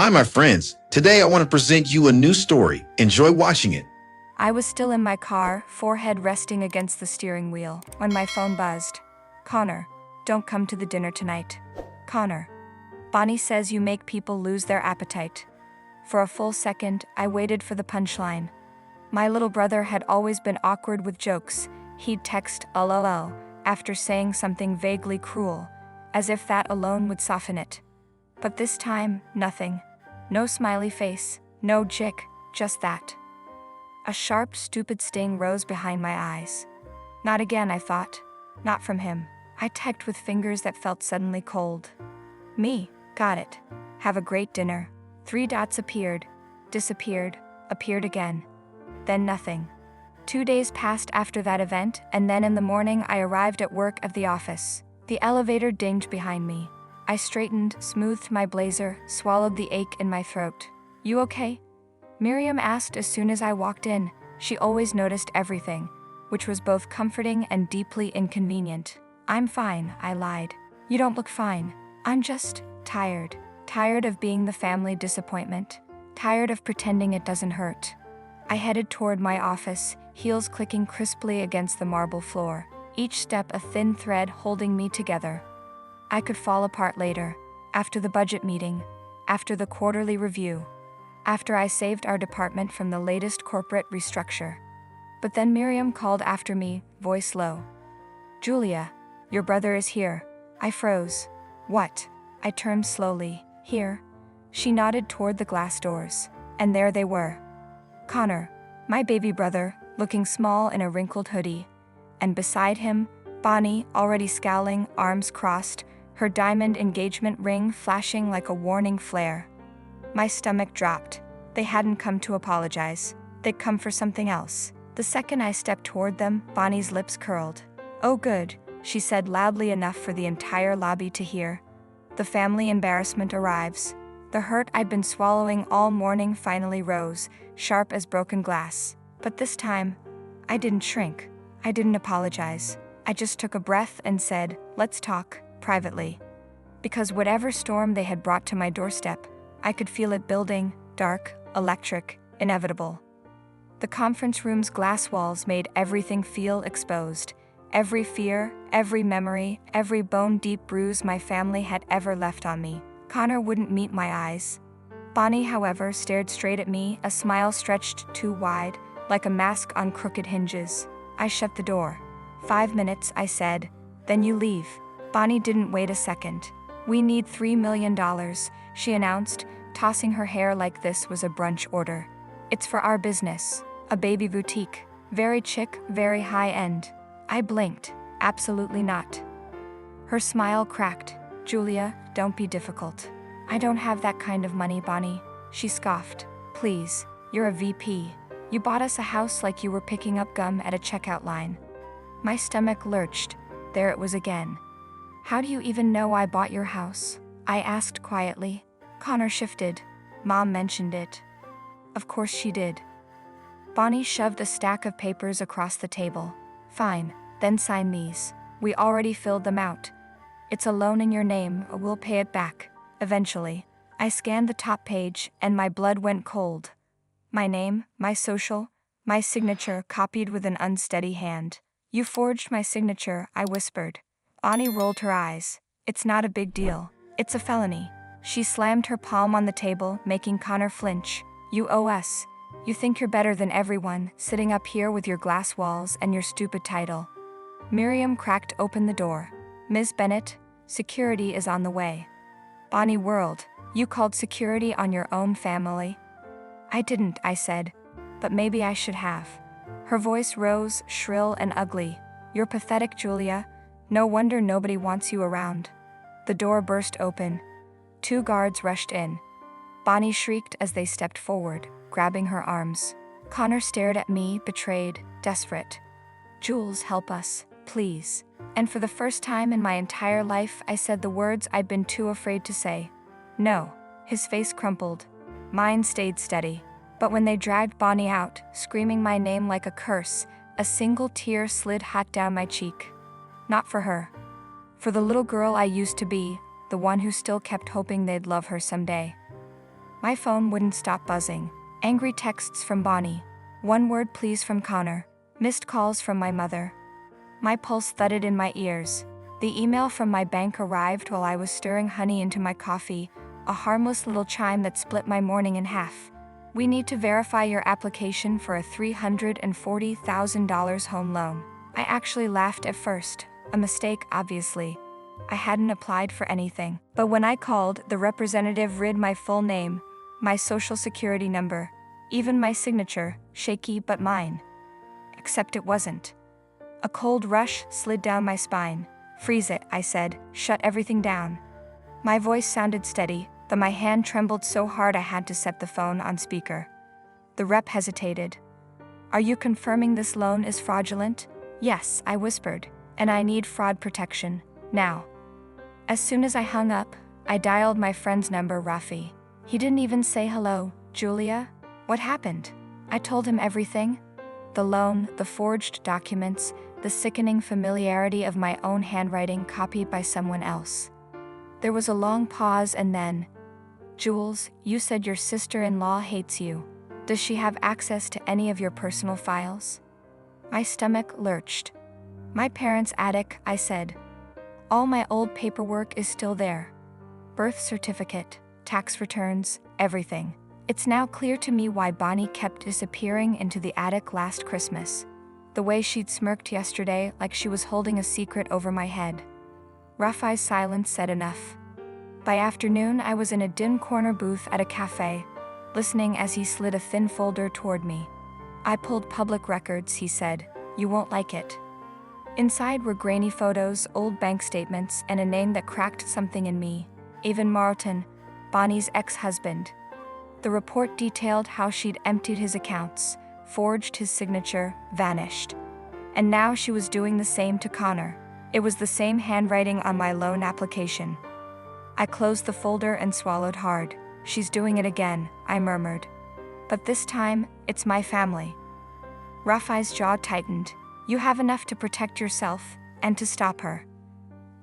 Hi, my friends. Today I want to present you a new story. Enjoy watching it. I was still in my car, forehead resting against the steering wheel, when my phone buzzed. Connor, don't come to the dinner tonight. Connor. Bonnie says you make people lose their appetite. For a full second, I waited for the punchline. My little brother had always been awkward with jokes. He'd text LOL after saying something vaguely cruel, as if that alone would soften it. But this time, nothing. No smiley face, no jick, just that. A sharp, stupid sting rose behind my eyes. Not again, I thought. Not from him. I typed with fingers that felt suddenly cold. Me, got it. Have a great dinner. 3 dots appeared, disappeared, appeared again. Then nothing. 2 days passed after that event, and then in the morning I arrived at work at the office. The elevator dinged behind me. I straightened, smoothed my blazer, swallowed the ache in my throat. You okay? Miriam asked as soon as I walked in. She always noticed everything, which was both comforting and deeply inconvenient. I'm fine, I lied. You don't look fine. I'm just tired. Tired of being the family disappointment. Tired of pretending it doesn't hurt. I headed toward my office, heels clicking crisply against the marble floor, each step a thin thread holding me together. I could fall apart later, after the budget meeting, after the quarterly review, after I saved our department from the latest corporate restructure. But then Miriam called after me, voice low. Julia, your brother is here. I froze. What? I turned slowly. Here. She nodded toward the glass doors, and there they were. Connor, my baby brother, looking small in a wrinkled hoodie, and beside him, Bonnie, already scowling, arms crossed, her diamond engagement ring flashing like a warning flare. My stomach dropped. They hadn't come to apologize. They'd come for something else. The second I stepped toward them, Bonnie's lips curled. Oh good, she said loudly enough for the entire lobby to hear. The family embarrassment arrives. The hurt I'd been swallowing all morning finally rose, sharp as broken glass. But this time, I didn't shrink. I didn't apologize. I just took a breath and said, let's talk, privately. Because whatever storm they had brought to my doorstep, I could feel it building, dark, electric, inevitable. The conference room's glass walls made everything feel exposed. Every fear, every memory, every bone-deep bruise my family had ever left on me. Connor wouldn't meet my eyes. Bonnie, however, stared straight at me, a smile stretched too wide, like a mask on crooked hinges. I shut the door. 5 minutes, I said. Then you leave. Bonnie didn't wait a second. We need $3 million, she announced, tossing her hair like this was a brunch order. It's for our business, a baby boutique. Very chic, very high-end. I blinked. Absolutely not. Her smile cracked. Julia, don't be difficult. I don't have that kind of money, Bonnie. She scoffed. Please, you're a VP. You bought us a house like you were picking up gum at a checkout line. My stomach lurched. There it was again. How do you even know I bought your house? I asked quietly. Connor shifted. Mom mentioned it. Of course she did. Bonnie shoved a stack of papers across the table. Fine, then sign these. We already filled them out. It's a loan in your name, we'll pay it back, eventually. I scanned the top page, and my blood went cold. My name, my social, my signature copied with an unsteady hand. You forged my signature, I whispered. Bonnie rolled her eyes. It's not a big deal. It's a felony. She slammed her palm on the table, making Connor flinch. You owe us. You think you're better than everyone, sitting up here with your glass walls and your stupid title. Miriam cracked open the door. Ms. Bennett, security is on the way. Bonnie whirled. You called security on your own family? I didn't, I said. But maybe I should have. Her voice rose, shrill and ugly. You're pathetic, Julia. No wonder nobody wants you around. The door burst open. 2 guards rushed in. Bonnie shrieked as they stepped forward, grabbing her arms. Connor stared at me, betrayed, desperate. Jules, help us, please. And for the first time in my entire life, I said the words I'd been too afraid to say. No. His face crumpled. Mine stayed steady. But when they dragged Bonnie out, screaming my name like a curse, a single tear slid hot down my cheek. Not for her. For the little girl I used to be, the one who still kept hoping they'd love her someday. My phone wouldn't stop buzzing. Angry texts from Bonnie. One word please from Connor. Missed calls from my mother. My pulse thudded in my ears. The email from my bank arrived while I was stirring honey into my coffee, a harmless little chime that split my morning in half. We need to verify your application for a $340,000 home loan. I actually laughed at first. A mistake, obviously. I hadn't applied for anything. But when I called, the representative read my full name, my social security number, even my signature, shaky but mine. Except it wasn't. A cold rush slid down my spine. Freeze it, I said, shut everything down. My voice sounded steady, but my hand trembled so hard I had to set the phone on speaker. The rep hesitated. Are you confirming this loan is fraudulent? Yes, I whispered, and I need fraud protection, now. As soon as I hung up, I dialed my friend's number, Rafi. He didn't even say hello. Julia? What happened? I told him everything. The loan, the forged documents, the sickening familiarity of my own handwriting copied by someone else. There was a long pause and then, Jules, you said your sister-in-law hates you. Does she have access to any of your personal files? My stomach lurched. My parents' attic, I said. All my old paperwork is still there. Birth certificate, tax returns, everything. It's now clear to me why Bonnie kept disappearing into the attic last Christmas. The way she'd smirked yesterday like she was holding a secret over my head. Rafi's silence said enough. By afternoon, I was in a dim corner booth at a cafe, listening as he slid a thin folder toward me. I pulled public records, he said. You won't like it. Inside were grainy photos, old bank statements, and a name that cracked something in me. Evan Martin, Bonnie's ex-husband. The report detailed how she'd emptied his accounts, forged his signature, vanished. And now she was doing the same to Connor. It was the same handwriting on my loan application. I closed the folder and swallowed hard. She's doing it again, I murmured. But this time, it's my family. Rafi's jaw tightened. You have enough to protect yourself, and to stop her.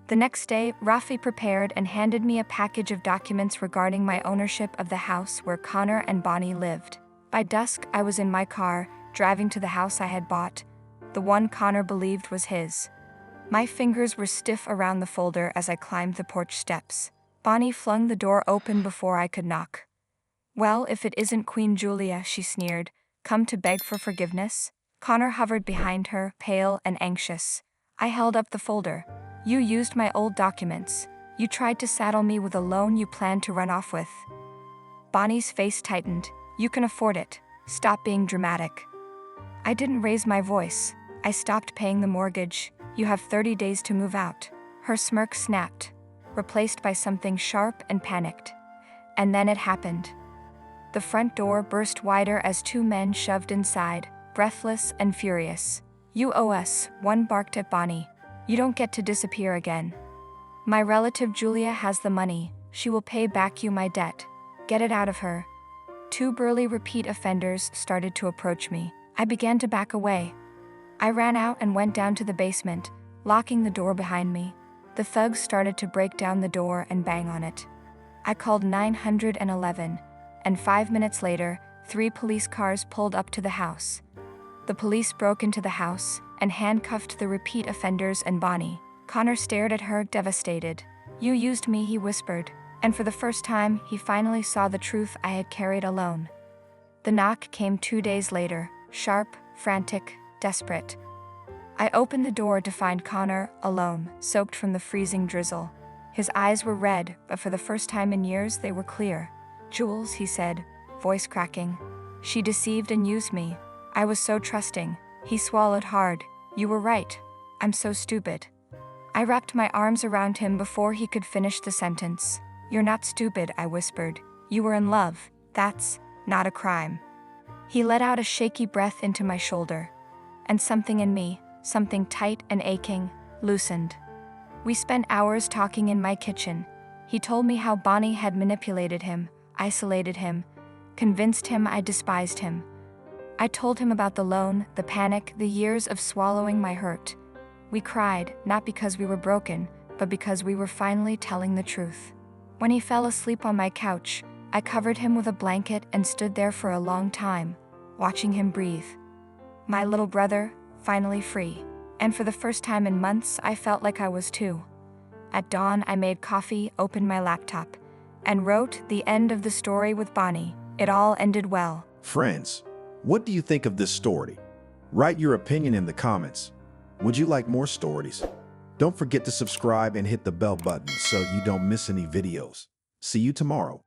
The next day, Rafi prepared and handed me a package of documents regarding my ownership of the house where Connor and Bonnie lived. By dusk, I was in my car, driving to the house I had bought, the one Connor believed was his. My fingers were stiff around the folder as I climbed the porch steps. Bonnie flung the door open before I could knock. Well, if it isn't Queen Julia, she sneered, come to beg for forgiveness? Connor hovered behind her, pale and anxious. I held up the folder. You used my old documents. You tried to saddle me with a loan you planned to run off with. Bonnie's face tightened. You can afford it. Stop being dramatic. I didn't raise my voice. I stopped paying the mortgage. You have 30 days to move out. Her smirk snapped, replaced by something sharp and panicked. And then it happened. The front door burst wider as two men shoved inside, breathless and furious. You owe us, one barked at Bonnie. You don't get to disappear again. My relative Julia has the money. She will pay back you my debt. Get it out of her. Two burly repeat offenders started to approach me. I began to back away. I ran out and went down to the basement, locking the door behind me. The thugs started to break down the door and bang on it. I called 911, and 5 minutes later, 3 police cars pulled up to the house. The police broke into the house and handcuffed the repeat offenders and Bonnie. Connor stared at her, devastated. You used me, he whispered, and for the first time, he finally saw the truth I had carried alone. The knock came 2 days later, sharp, frantic, desperate. I opened the door to find Connor, alone, soaked from the freezing drizzle. His eyes were red, but for the first time in years, they were clear. Jules, he said, voice cracking. She deceived and used me. I was so trusting. He swallowed hard. You were right. I'm so stupid. I wrapped my arms around him before he could finish the sentence. You're not stupid, I whispered. You were in love. That's not a crime. He let out a shaky breath into my shoulder. And something in me, something tight and aching, loosened. We spent hours talking in my kitchen. He told me how Bonnie had manipulated him, isolated him, convinced him I despised him. I told him about the loan, the panic, the years of swallowing my hurt. We cried, not because we were broken, but because we were finally telling the truth. When he fell asleep on my couch, I covered him with a blanket and stood there for a long time, watching him breathe. My little brother, finally free. And for the first time in months, I felt like I was too. At dawn, I made coffee, opened my laptop, and wrote the end of the story with Bonnie. It all ended well. Friends, what do you think of this story? Write your opinion in the comments. Would you like more stories? Don't forget to subscribe and hit the bell button so you don't miss any videos. See you tomorrow.